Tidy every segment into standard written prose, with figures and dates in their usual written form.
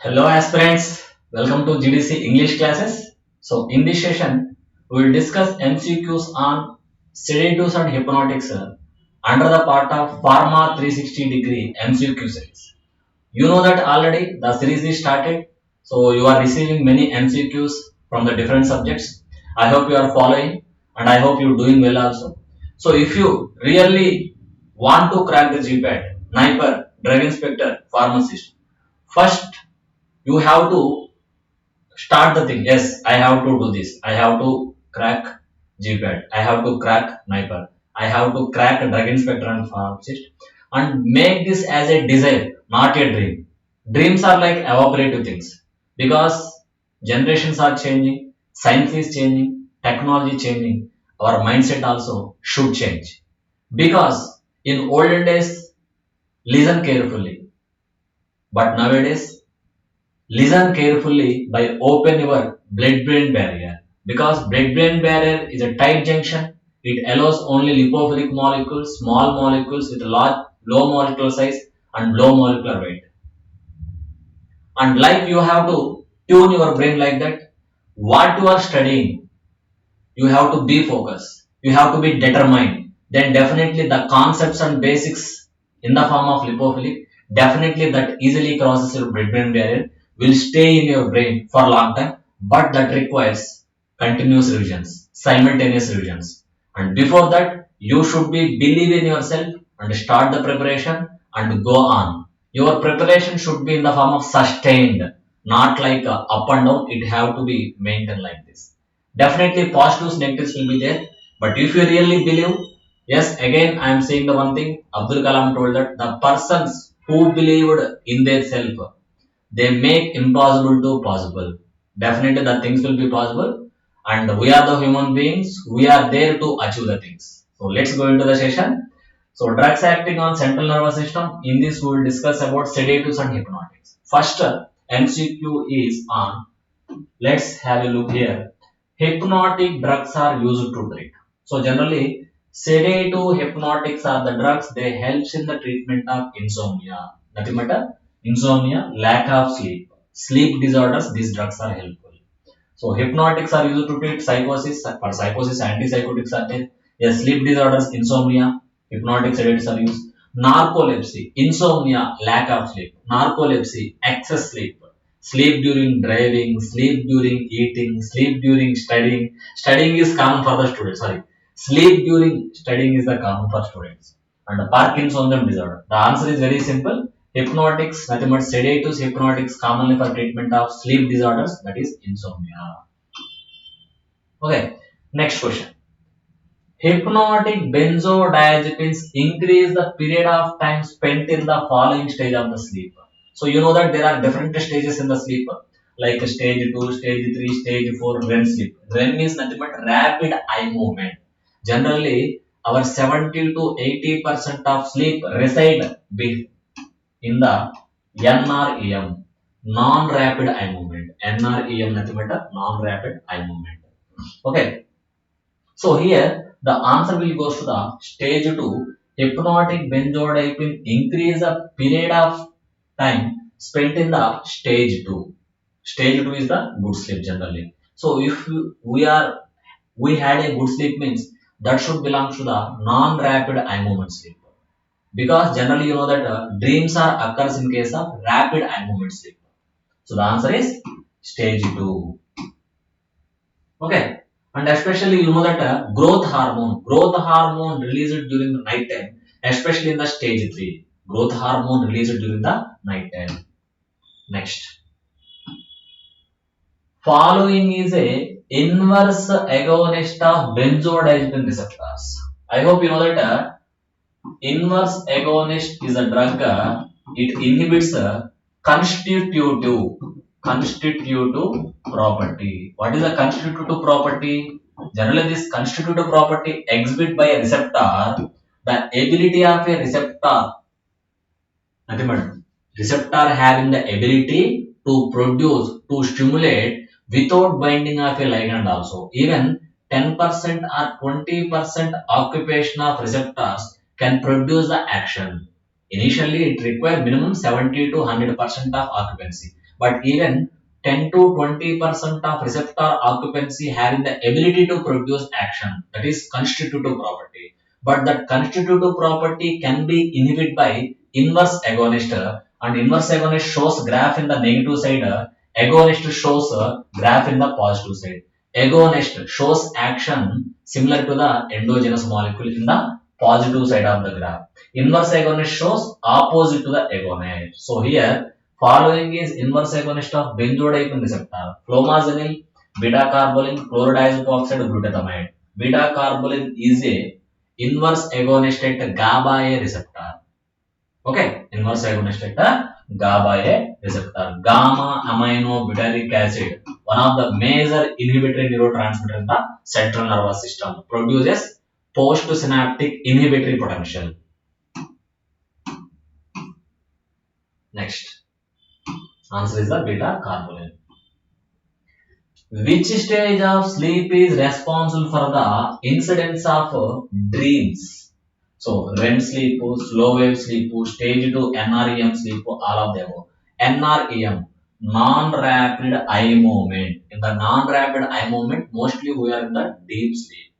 Hello aspirants, welcome to GDC English classes. So in this session, we will discuss MCQs on sedatives and hypnotics under the part of Pharma 360 degree MCQ series. You know that already the series is started, so you are receiving many MCQs from the different subjects. I hope you are following and I hope you are doing well also. So if you really want to crack the GPAT, NIPER, Drug Inspector, Pharmacist, first you have to start the thing. Yes, I have to do this. I have to crack GPAT. I have to crack NIPER. I have to crack Drug Inspector and Pharmacist and make this as a desire, not a dream. Dreams are like evaporative things because generations are changing, science is changing, technology changing, our mindset also should change. Because in olden days, listen carefully, but nowadays listen carefully by open your blood-brain barrier because blood-brain barrier is a tight junction. It allows only lipophilic molecules, small molecules with low molecular size and low molecular weight. And like you have to tune your brain like that, what you are studying, you have to be focused. You have to be determined. Then definitely the concepts and basics in the form of lipophilic, definitely that easily crosses your blood-brain barrier will stay in your brain for a long time, but that requires continuous revisions, simultaneous revisions. And before that, you should be believe in yourself and start the preparation and go on. Your preparation should be in the form of sustained, not like up and down. It have to be maintained like this. Definitely positives, negatives will be there. But if you really believe, yes, again I am saying the one thing, Abdul Kalam told that the persons who believed in their self, they make impossible to possible. Definitely the things will be possible and we are the human beings, we are there to achieve the things. So let's go into the session. So drugs acting on central nervous system, in this we will discuss about sedatives and hypnotics. First MCQ is on, let's have a look here. Hypnotic drugs are used to treat. So generally, sedative hypnotics are the drugs. They helps in the treatment of insomnia. Nothing matter. Insomnia, lack of sleep, sleep disorders. These drugs are helpful. So hypnotics are used to treat psychosis. For psychosis, antipsychotics are there. Yes, sleep disorders, insomnia, hypnotic sedatives are used. Narcolepsy, insomnia, lack of sleep. Narcolepsy, excess sleep. Sleep during driving, sleep during eating, sleep during studying. Studying is common for the students. Sorry, sleep during studying is the common for students. And the Parkinsonian disorder. The answer is very simple. Hypnotics, nothing but sedatives, hypnotics commonly for treatment of sleep disorders, that is insomnia. Okay, next question. Hypnotic benzodiazepines increase the period of time spent in the following stage of the sleep. So you know that there are different stages in the sleep, like stage 2, stage 3, stage 4, REM sleep. REM is nothing but rapid eye movement. Generally, our 70 to 80% of sleep reside in the NREM, non-rapid eye movement. NREM nothing but non-rapid eye movement. Okay. So here the answer will go to the stage 2. Hypnotic benzodiazepine increase the period of time spent in the stage 2. Stage 2 is the good sleep generally. So if we had a good sleep means that should belong to the non-rapid eye movement sleep. Because generally you know that dreams are occurs in case of rapid eye movement sleep. So the answer is stage 2. Okay. And especially you know that growth hormone released during the night time, especially in the stage 3. Growth hormone released during the night time. Next. Following is a inverse agonist of benzodiazepine receptors. I hope you know that inverse agonist is a drug. It inhibits constitutive property. What is a constitutive property? Generally, this constitutive property exhibit by a receptor the ability of a receptor, nothing but receptor having the ability to produce, to stimulate without binding of a ligand also. Even 10% or 20% occupation of receptors can produce the action. Initially, it requires minimum 70 to 100% of occupancy. but even 10 to 20% of receptor occupancy having the ability to produce action, that is constitutive property. But that constitutive property can be inhibited by inverse agonist, and inverse agonist shows graph in the negative side, agonist shows graph in the positive side. Agonist shows action similar to the endogenous molecule in the positive side of the graph. Inverse agonist shows opposite to the agonist. So here following is inverse agonist of benzodiazepine receptor: clomazanil, beta-carbolin, chlorodiazepine oxide, glutathamide. Beta-carbolin is a inverse agonist at GABA A receptor. Okay, inverse agonist at GABA A receptor. Gamma aminobutyric acid, one of the major inhibitory neurotransmitter in the central nervous system, produces postsynaptic inhibitory potential. Next, answer is the beta-carbolin. Which stage of sleep is responsible for the incidence of dreams? So REM sleep, slow wave sleep, stage 2 NREM sleep, all of them. NREM, non-rapid eye movement. In the non-rapid eye movement, mostly we are in the deep sleep.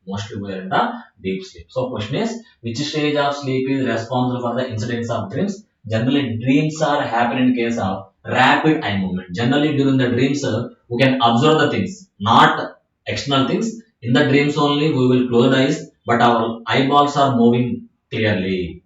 So question is, which stage of sleep is responsible for the incidence of dreams? Generally, dreams are happening in case of rapid eye movement. Generally, during the dreams, we can observe the things, not external things. In the dreams only, we will close the eyes, but our eyeballs are moving clearly.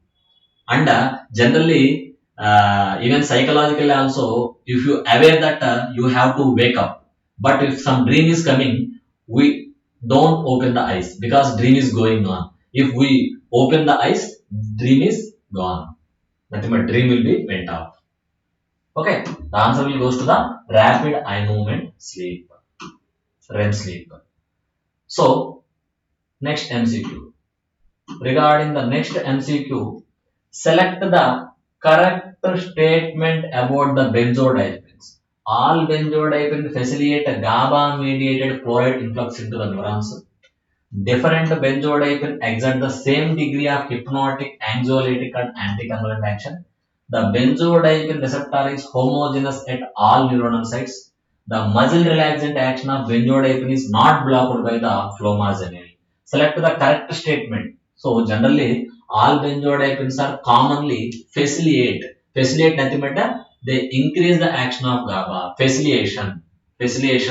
And generally, even psychologically also, if you aware that you have to wake up, but if some dream is coming, we don't open the eyes because dream is going on. If we open the eyes, dream is gone. Nothing but dream will be went off. Okay, the answer will goes to the rapid eye movement sleep, REM sleep. So, next MCQ. Regarding the next MCQ, select the correct statement about the benzodiazepines. All benzodiazepines facilitate a GABA-mediated chloride influx into the neurons. Different benzodiazepines exert the same degree of hypnotic, anxiolytic, and anticonvulsant action. The benzodiazepine receptor is homogeneous at all neuronal sites. The muscle relaxant action of benzodiazepine is not blocked by the clomazanil. Select the correct statement. So generally, all benzodiazepines are commonly facilitate. Facilitate nothing but they increase the action of GABA. Facilitation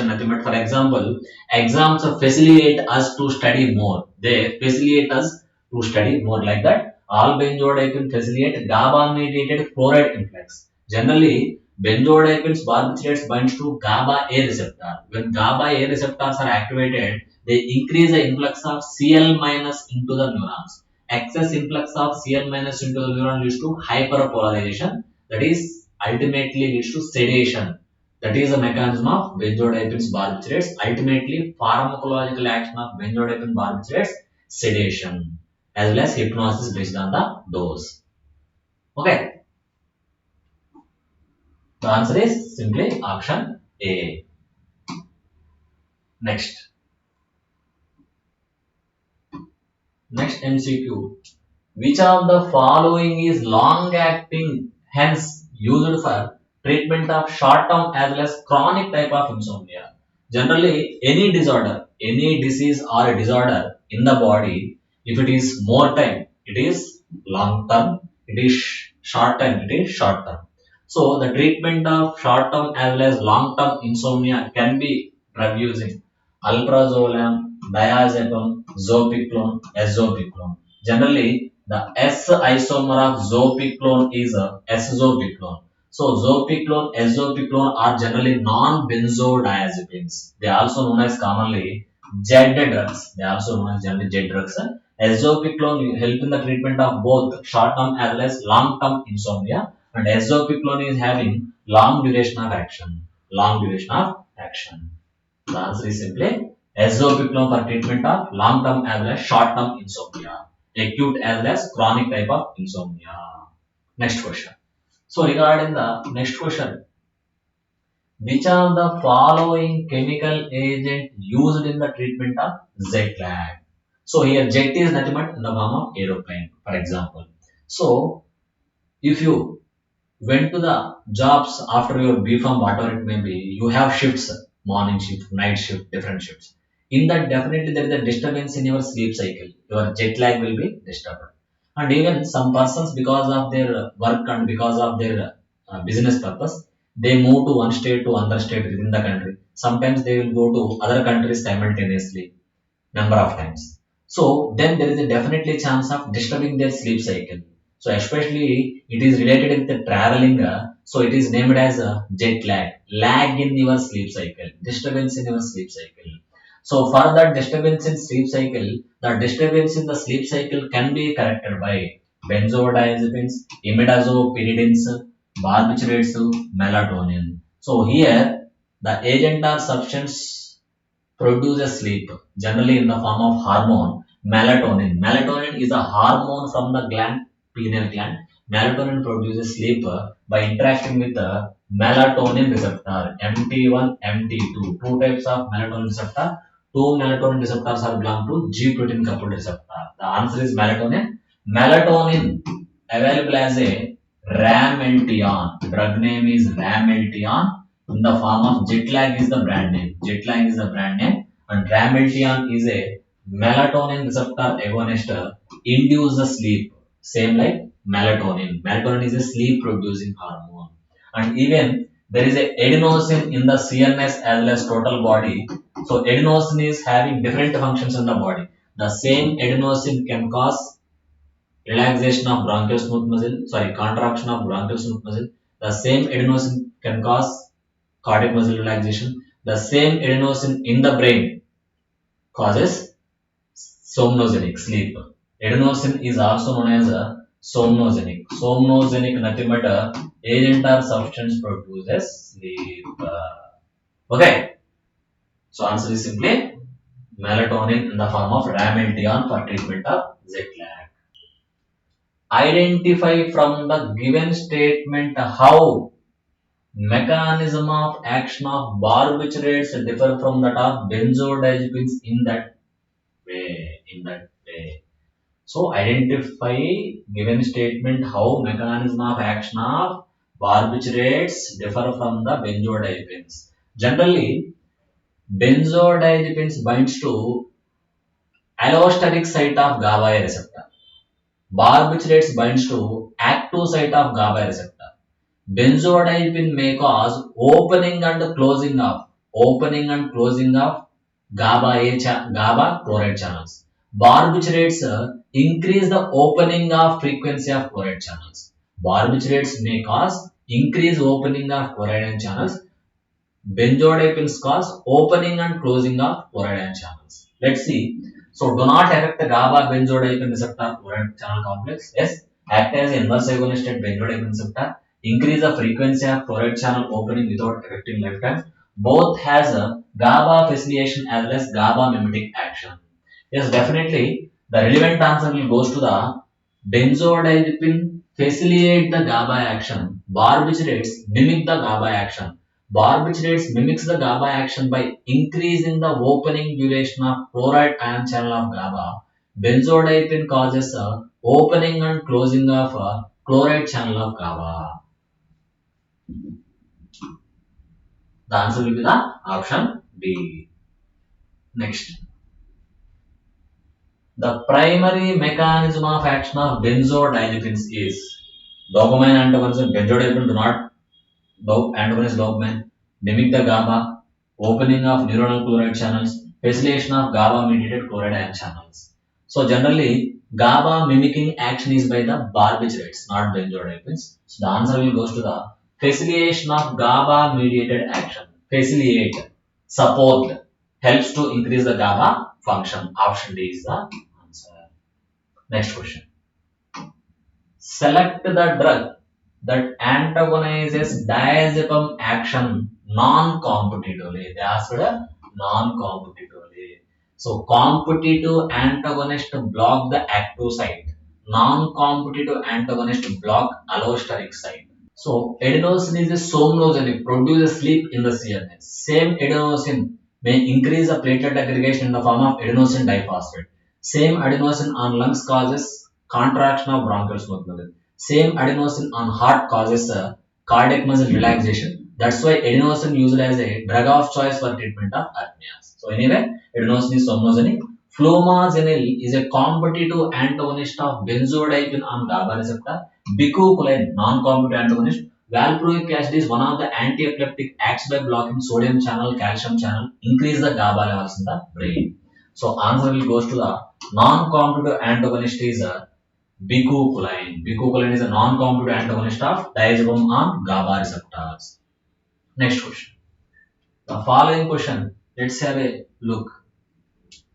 nothing but, for example, exams facilitate us to study more. They facilitate us to study more, like that. All benzodiazepines facilitate GABA-mediated chloride influx. Generally, benzodiazepines barbiturates binds to GABA A receptor. When GABA A receptors are activated, they increase the influx of Cl minus into the neurons. Excess influx of Cl minus into the neuron leads to hyperpolarization. That is ultimately leads to sedation. That is the mechanism of benzodiazepines barbiturates. Ultimately, pharmacological action of benzodiazepine barbiturates sedation as well as hypnosis based on the dose. Okay. The answer is simply option A. Next MCQ. Which of the following is long acting, hence used for treatment of short term as well as chronic type of insomnia? Generally, any disorder, any disease or a disorder in the body, if it is more time, it is long term, it is short term, it is short term. So the treatment of short term as well as long term insomnia can be drug using alprazolam, diazepam, zopiclone, azopiclone. Generally, the S isomer of zopiclone is S-zopiclone. So zopiclone, azopiclone are generally non-benzodiazepines. They are also known as commonly Z drugs. They are also known as generally Z drugs. Azopiclone help in the treatment of both short-term as well as long-term insomnia, and azopiclone is having long duration of action. The answer is simply azopiclone for treatment of long-term as well as short-term insomnia, acute as well as chronic type of insomnia. Next question. So regarding the next question, which of the following chemical agent used in the treatment of jet lag? So here jet is nothing but in the form of aeroplane, for example. So if you went to the jobs after your B Farm, whatever it may be, you have shifts, morning shift, night shift, different shifts. In that, definitely there is a disturbance in your sleep cycle. Your jet lag will be disturbed. And even some persons, because of their work and because of their business purpose, they move to one state to another state within the country. Sometimes they will go to other countries simultaneously, number of times. So then there is a definitely chance of disturbing their sleep cycle. So especially it is related with the traveling. So it is named as a jet lag, lag in your sleep cycle, disturbance in your sleep cycle. So for that disturbance in sleep cycle, the disturbance in the sleep cycle can be corrected by benzodiazepines, imidazopyridines, barbiturates, melatonin. So here the agent or substance produces sleep, generally in the form of hormone melatonin. Melatonin is a hormone from the gland, pineal gland. Melatonin produces sleep by interacting with the melatonin receptor, MT1, MT2. Two types of melatonin receptor. Two melatonin receptors are belong to G protein coupled receptor. The answer is melatonin. Melatonin available as a Rameltion. Drug name is Rameltion in the form of Jetlag is the brand name. Jetlag is the brand name, and Rameltion is a melatonin receptor agonist induce the sleep. Same like melatonin. Melatonin is a sleep producing hormone, and even there is a adenosine in the CNS as well as total body. So adenosine is having different functions in the body. The same adenosine can cause relaxation of bronchial smooth muscle, contraction of bronchial smooth muscle. The same adenosine can cause cardiac muscle relaxation. The same adenosine in the brain causes somnogenic sleep. Adenosine is also known as a somnogenic. Somnogenic nothing but a agent or substance produces sleep. Okay, so answer is simply melatonin in the form of Rameltion for treatment of jet lag. Identify from the given statement how mechanism of action of barbiturates differ from that of benzodiazepines in that way. So identify given statement how mechanism of action of barbiturates differ from the benzodiazepines. Generally, benzodiazepines binds to allosteric site of GABA receptor. Barbiturates binds to active site of GABA receptor. Benzodiazepine may cause opening and closing of GABA chloride channels. Barbiturates increase the opening of frequency of chloride channels. Barbiturates may cause increase opening of chloride channels. Benzodiazepines cause opening and closing of chloride ion channels. Let's see. So do not affect the GABA benzodiazepine receptor chloride channel complex. Yes, act as inverse agonist at benzodiazepine receptor. Increase the frequency of chloride channel opening without affecting lifetime. Both has a GABA facilitation as well as GABA mimetic action. Yes, definitely. The relevant answer will goes to the benzodiazepine facilitate the GABA action. Barbiturates mimic the GABA action. Barbiturates mimics the GABA action by increasing the opening duration of chloride ion channel of GABA. Benzodiazepine causes a opening and closing of a chloride channel of GABA. The answer will be the option B. Next. The primary mechanism of action of benzodiazepines is dopamine antagonism. Benzodiazepine do not antagonize dopamine, mimic the GABA, opening of neuronal chloride channels, facilitation of GABA mediated chloride ion channels. So generally, GABA mimicking action is by the barbiturates, not benzodiazepines. So the answer will goes to the facilitation of GABA mediated action. Facilitate, support, helps to increase the GABA function. Option D is the answer. Next question. Select the drug that antagonizes diazepam action non-competitively. They asked non-competitively. So competitive antagonist block the active site. Non-competitive antagonist block allosteric site. So adenosine is a somnogenic, produces sleep in the CNS. Same adenosine may increase the platelet aggregation in the form of adenosine diphosphate. Same adenosine on lungs causes contraction of bronchial smooth muscle. Same adenosine on heart causes cardiac muscle relaxation. That's why adenosine used as a drug of choice for treatment of arrhythmias. So anyway, adenosine is somnogenic. Flumazenil is a competitive antagonist of benzodiazepine on GABA receptor. Bicuculline, non-competitive antagonist. Valproic acid is one of the anti-epileptic acts by blocking sodium channel, calcium channel, increase the GABA levels in the brain. So answer will goes to the non-competitive antagonist is bicuculline. Bicuculline is a non-competitive antagonist of diazepam on GABA receptors. Next question. The following question, let's have a look.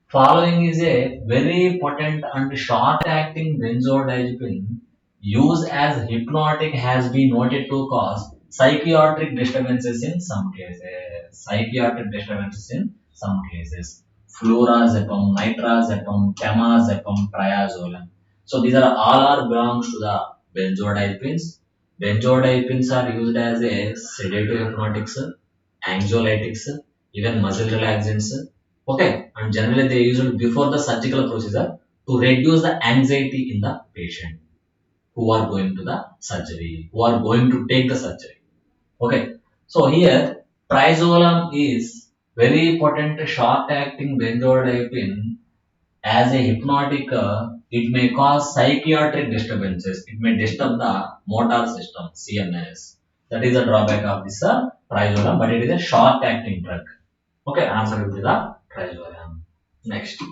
Following is a very potent and short-acting benzodiazepine used as hypnotic has been noted to cause psychiatric disturbances in some cases. Psychiatric disturbances in some cases. Flurazepam, nitrazepam, temazepam, triazolam. So these are all are belongs to the benzodiazepines. Benzodiazepines are used as a sedative hypnotics, anxiolytics, even muscle relaxants. Okay, and generally they use it before the surgical procedure to reduce the anxiety in the patient who are going to the surgery, who are going to take the surgery. Okay, so here triazolam is very potent short-acting benzodiazepine as a hypnotic. It may cause psychiatric disturbances. It may disturb the motor system, CNS. That is the drawback of this triazolam, but it is a short-acting drug. Okay, answer will be the triazolam. Next,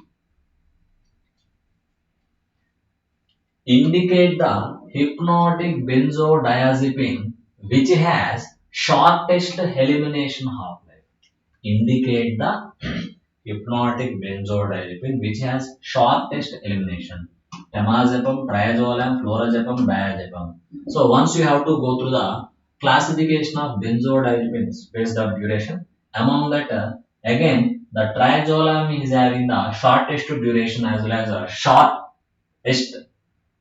indicate the hypnotic benzodiazepine which has shortest elimination half-life. Indicate the hypnotic benzodiazepine which has shortest elimination. Temazepam, triazolam, florazepam, diazepam. So once you have to go through the classification of benzodiazepines based on duration. Among that, again the triazolam is having the shortest duration as well as a shortest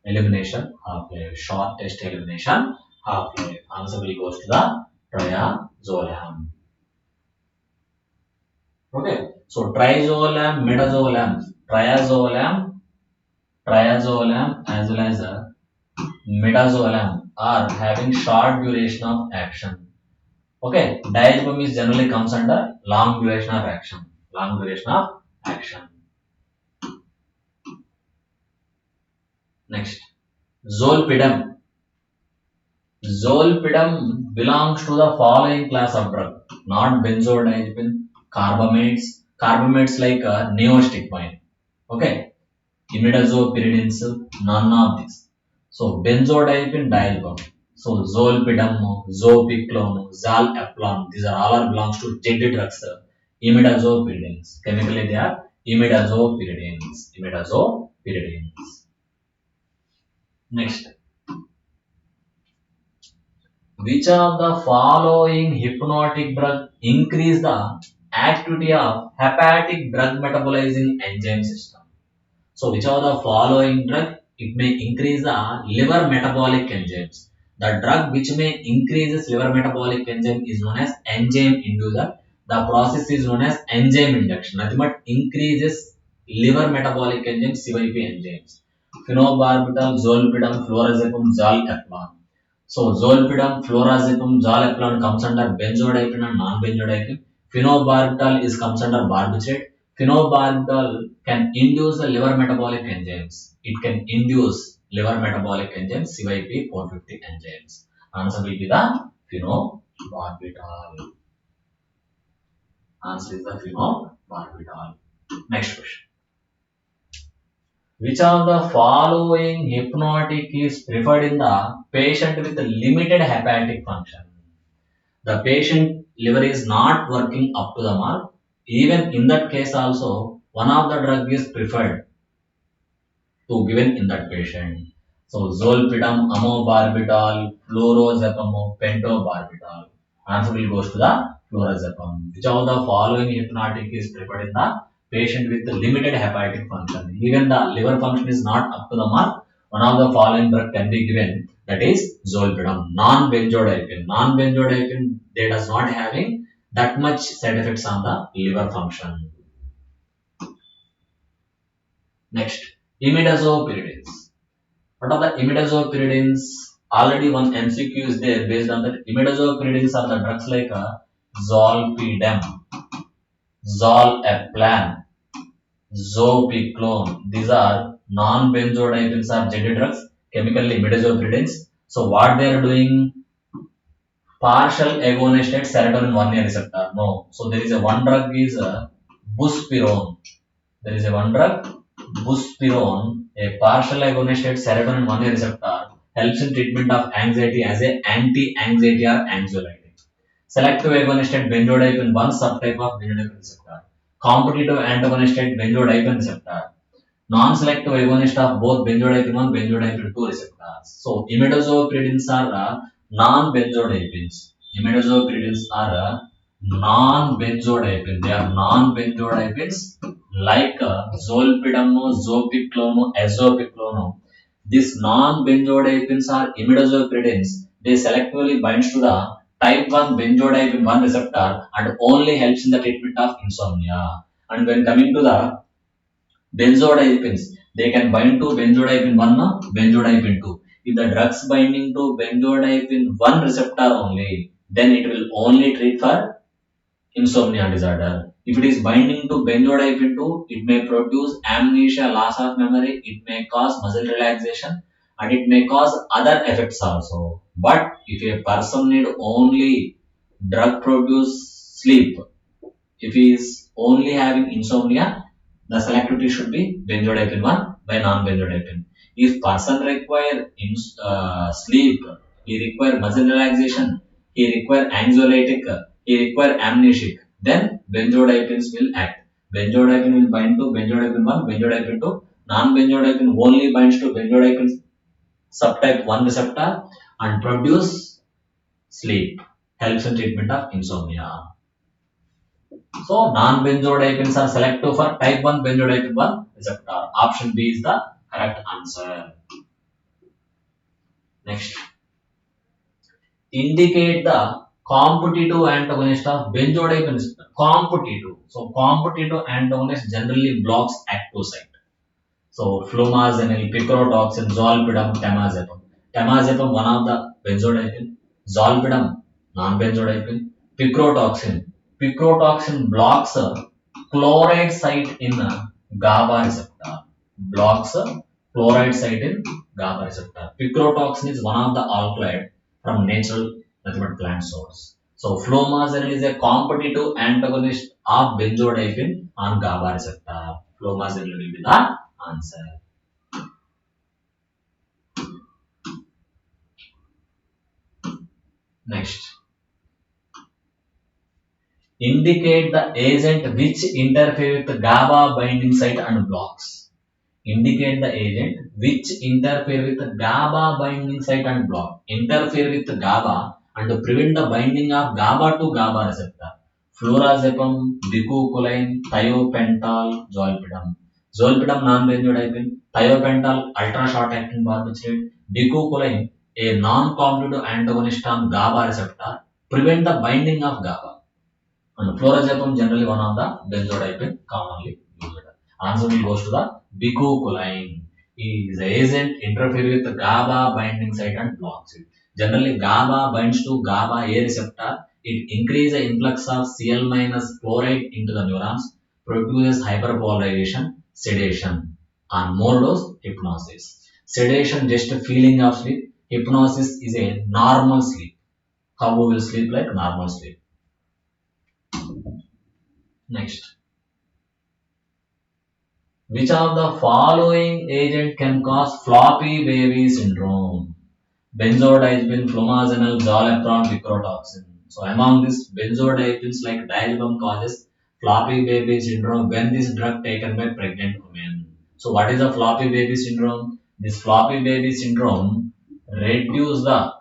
elimination half-life. Shortest elimination half-life. Answer will goes to the triazolam. Okay. So triazolam, midazolam, triazolam as well as midazolam are having short duration of action. Okay. Diazepam is generally comes under long duration of action. Long duration of action. Next. Zolpidem. Zolpidem belongs to the following class of drug. Not benzodiazepine, carbamates. Carbamates like neostigmine. Okay. Imidazopyridines, none of this. So benzodiazepine diazepam. So zolpidem, zopiclone, zaleplam, these are all are belongs to JD drugs. Imidazopyridines. Chemically they are imidazopyridines. Imidazopyridines. Next. Which of the following hypnotic drug increase the activity of hepatic drug metabolizing enzyme system? So which of the following drug it may increase the liver metabolic enzymes. The drug which may increases liver metabolic enzyme is known as enzyme inducer. The process is known as enzyme induction. Nothing but increases liver metabolic enzymes, CYP enzymes. Phenobarbital, zolpidem, florazepam, zolpidem. So zolpidem, florazepam, zolpidem comes under benzodiazepine and non-benzodiazepine. Phenobarbital is comes under barbiturate. Phenobarbital can induce the liver metabolic enzymes. It can induce liver metabolic enzymes, CYP 450 enzymes. Answer will be the phenobarbital. Answer is the phenobarbital. Next question. Which of the following hypnotic is preferred in the patient with limited hepatic function? The patient liver is not working up to the mark. Even in that case also, one of the drug is preferred to given in that patient. So zolpidem, amobarbital, flurazepam, pentobarbital. Answer will goes to the flurazepam. Which of the following hypnotic is preferred in the patient with limited hepatic function? Even the liver function is not up to the mark. One of the following drug can be given, that is zolpidem, non-benzodiazepine. Non-benzodiazepine, they does not having that much side effects on the liver function. Next, imidazopyridines. What are the imidazopyridines? Already one MCQ is there based on that. Imidazopyridines are the drugs like zolpidem, zolpidem, zopiclone. These are non-benzodiazepines are generic drugs, chemically imidazopyridines. So what they are doing? Partial agonist at serotonin 1A receptor. No. So there is a one drug is buspirone. There is a one drug, buspirone, a partial agonist at serotonin 1A receptor, helps in treatment of anxiety as a anti-anxiety or anxiolytic. Selective agonist at benzodiazepine 1 subtype of benzodiazepine receptor. Competitive antagonist at benzodiazepine receptor. Non-selective agonist of both benzodiazepine 1, benzodiazepine 2 receptors. So imidazopyridines are non-benzodiazepines. Imidazopyridines are non-benzodiazepines. They are non-benzodiazepines like zolpidem, zopiclone, azopiclone. These non-benzodiazepines are imidazopyridines. They selectively binds to the type 1 benzodiazepine 1 receptor and only helps in the treatment of insomnia. And when coming to the benzodiazepines, they can bind to benzodiazepine 1, benzodiazepine 2. If the drugs binding to benzodiazepine 1 receptor only, then it will only treat for insomnia disorder. If it is binding to benzodiazepine 2, it may produce amnesia, loss of memory, it may cause muscle relaxation, and it may cause other effects also. But if a person need only drug produce sleep, if he is only having insomnia, the selectivity should be benzodiazepine 1 by non-benzodiazepine. If person require sleep, he require muscle relaxation, he require anxiolytic, he require amnesic, then benzodiazepines will act. Benzodiazepine will bind to benzodiazepine 1, benzodiazepine 2. Non-benzodiazepine only binds to benzodiazepine subtype 1 receptor and produce sleep, helps in treatment of insomnia. So non-benzodiazepines are selective for type 1 benzodiazepine 1 receptor. Option B is the correct answer. Next. Indicate the competitive antagonist of benzodiazepine receptor. Competitive. So competitive antagonist generally blocks active site. So flumazenil, picrotoxin, zolpidem, temazepam. Temazepam one of the benzodiazepine. Zolpidem non-benzodiazepine. Picrotoxin. Picrotoxin blocks chloride site in GABA receptor. Blocks chloride site in GABA receptor. Picrotoxin is one of the alkaloid from natural nothing plant source. So flumazenil is a competitive antagonist of benzodiazepine on GABA receptor. Flumazenil will be the answer. Next. Indicate the agent which interfere with GABA binding site and blocks. Indicate the agent which interfere with GABA binding site and block. Interfere with GABA and prevent the binding of GABA to GABA receptor. Flurazepam, bicuculline, thiopental, zolpidem. Zolpidem non-benzodiazepine, thiopental ultra short acting barbiturate, bicuculline a non-competitive antagonist on GABA receptor prevent the binding of GABA. And flurazepam generally one of the benzodiazepine commonly used. Answer will goes to the bicuculline. Is the agent interfere with the GABA binding site and blocks it. Generally, GABA binds to GABA A receptor. It increases the influx of Cl minus chloride into the neurons, produces hyperpolarization, sedation, and more dose hypnosis. Sedation just a feeling of sleep. Hypnosis is a normal sleep. How we will sleep like normal sleep. Next. Which of the following agent can cause floppy baby syndrome? Benzodiazepine, flumazenil, zolpidem, picrotoxin. So among these benzodiazepines like diazepam causes floppy baby syndrome when this drug taken by pregnant women. So what is a floppy baby syndrome? This floppy baby syndrome reduce the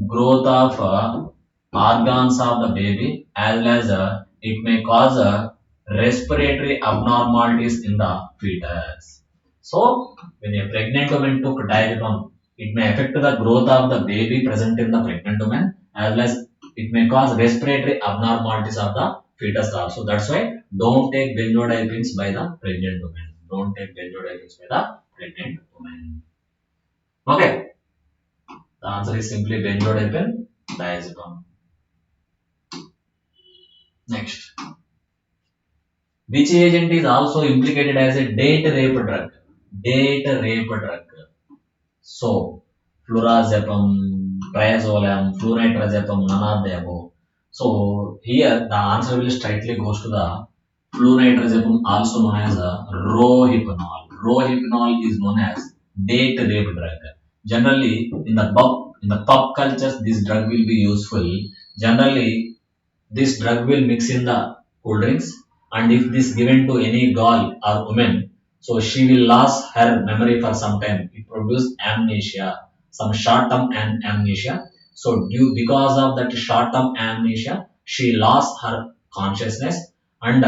growth of organs of the baby as well as it may cause respiratory abnormalities in the fetus. So when a pregnant woman took diazepam, it may affect the growth of the baby present in the pregnant woman as well as it may cause respiratory abnormalities of the fetus also. That's why don't take benzodiazepines by the pregnant woman. Don't take benzodiazepines by the pregnant woman. Okay, the answer is simply benzodiazepine diazepam. Next, which agent is also implicated as a date rape drug? Date rape drug. So, flurazepam, triazolam, flunitrazepam, none of the above. So, here the answer will straightly goes to the flunitrazepam, also known as rohypnol. Rohypnol is known as date rape drug. Generally, in the pub cultures, this drug will be useful. Generally, this drug will mix in the cool drinks, and if this given to any girl or woman, so she will lose her memory for some time. It produces amnesia, some short-term amnesia. So due because of that short-term amnesia, she lost her consciousness, and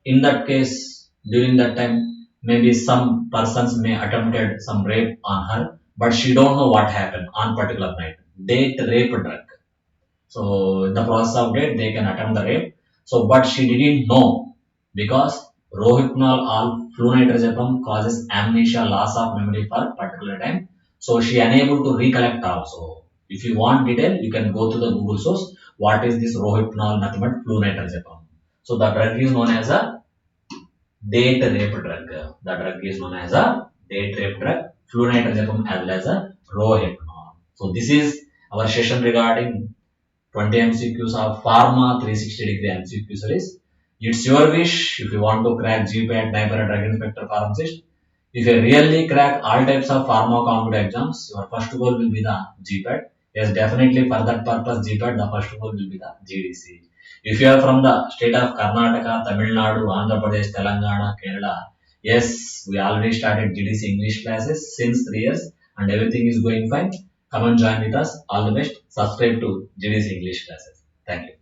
in that case, during that time, maybe some persons may attempted some rape on her, but she don't know what happened on particular night. Date rape drug. So in the process of death, they can attempt the rape. So, but she didn't know because rohypnol or flunitrazepam causes amnesia, loss of memory for particular time. So she unable to recollect also. If you want detail, you can go to the Google source. What is this rohypnol? Nothing but flunitrazepam. So the drug is known as a date rape drug. The drug is known as a date rape drug. Flunitrazepam as well as a rohypnol. So this is our session regarding 20 MCQs of Pharma 360-degree MCQ series. It's your wish if you want to crack GPAT, Sniper, Drug Inspector, Pharmacist. If you really crack all types of pharma competitive exams, your first goal will be the GPAT. Yes, definitely for that purpose, GPAT, the first goal will be the GDC. If you are from the state of Karnataka, Tamil Nadu, Andhra Pradesh, Telangana, Kerala, yes, we already started GDC English classes since 3 years and everything is going fine. Come and join with us. All the best. Subscribe to GDC English classes. Thank you.